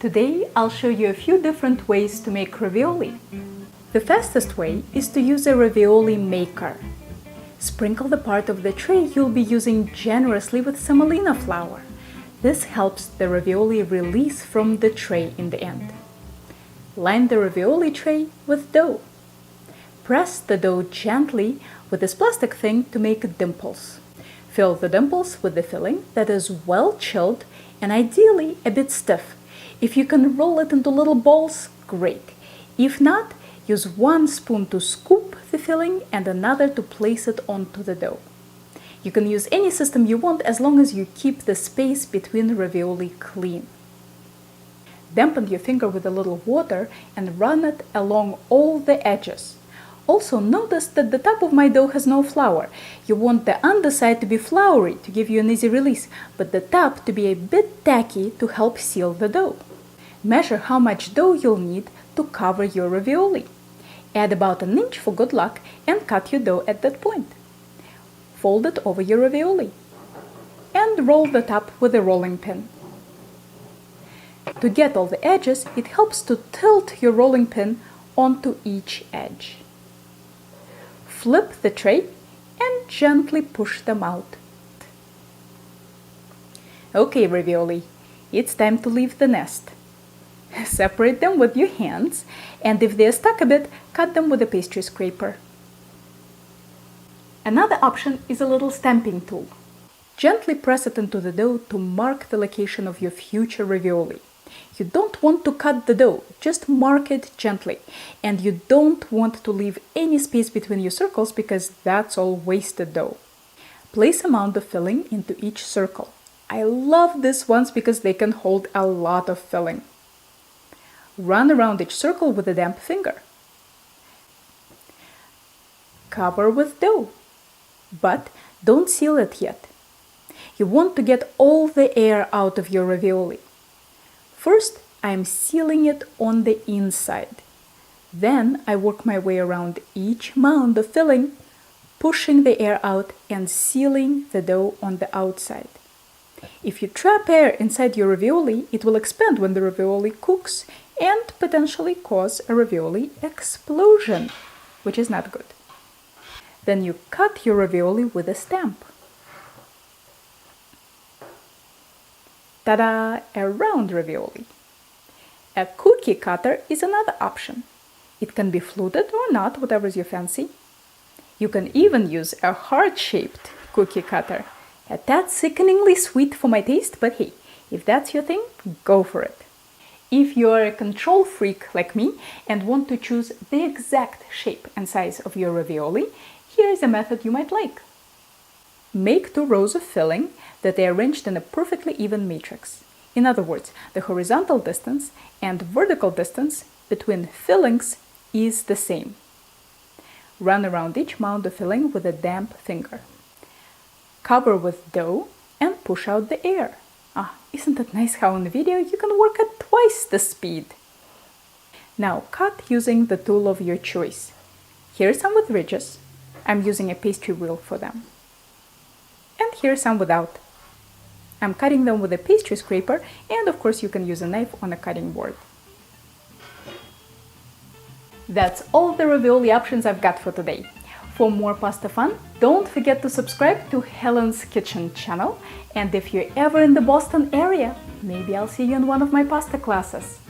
Today I'll show you a few different ways to make ravioli. The fastest way is to use a ravioli maker. Sprinkle the part of the tray you'll be using generously with semolina flour. This helps the ravioli release from the tray in the end. Line the ravioli tray with dough. Press the dough gently with this plastic thing to make dimples. Fill the dimples with the filling that is well chilled and ideally a bit stiff. If you can roll it into little balls, great. If not, use one spoon to scoop the filling and another to place it onto the dough. You can use any system you want as long as you keep the space between the ravioli clean. Dampen your finger with a little water and run it along all the edges. Also notice that the top of my dough has no flour. You want the underside to be floury to give you an easy release, but the top to be a bit tacky to help seal the dough. Measure how much dough you'll need to cover your ravioli. Add about an inch for good luck and cut your dough at that point. Fold it over your ravioli and roll the top with a rolling pin. To get all the edges, it helps to tilt your rolling pin onto each edge. Flip the tray and gently push them out. Okay, ravioli, it's time to leave the nest. Separate them with your hands, and if they're stuck a bit, cut them with a pastry scraper. Another option is a little stamping tool. Gently press it into the dough to mark the location of your future ravioli. You don't want to cut the dough, just mark it gently. And you don't want to leave any space between your circles because that's all wasted dough. Place a mound of filling into each circle. I love these ones because they can hold a lot of filling. Run around each circle with a damp finger. Cover with dough, but don't seal it yet. You want to get all the air out of your ravioli. First, I am sealing it on the inside. Then I work my way around each mound of filling, pushing the air out and sealing the dough on the outside. If you trap air inside your ravioli, it will expand when the ravioli cooks and potentially cause a ravioli explosion, which is not good. Then you cut your ravioli with a stamp. Ta-da! A round ravioli. A cookie cutter is another option. It can be fluted or not, whatever's your fancy. You can even use a heart-shaped cookie cutter. A tad sickeningly sweet for my taste, but hey, if that's your thing, go for it. If you are a control freak like me and want to choose the exact shape and size of your ravioli, here is a method you might like. Make 2 rows of filling that are arranged in a perfectly even matrix. In other words, the horizontal distance and vertical distance between fillings is the same. Run around each mound of filling with a damp finger. Cover with dough and push out the air. Isn't it nice how in the video you can work at twice the speed? Now cut using the tool of your choice. Here are some with ridges. I'm using a pastry wheel for them. And here are some without. I'm cutting them with a pastry scraper, and of course you can use a knife on a cutting board. That's all the ravioli options I've got for today. For more pasta fun, don't forget to subscribe to Helen's Kitchen channel, and if you're ever in the Boston area, maybe I'll see you in one of my pasta classes.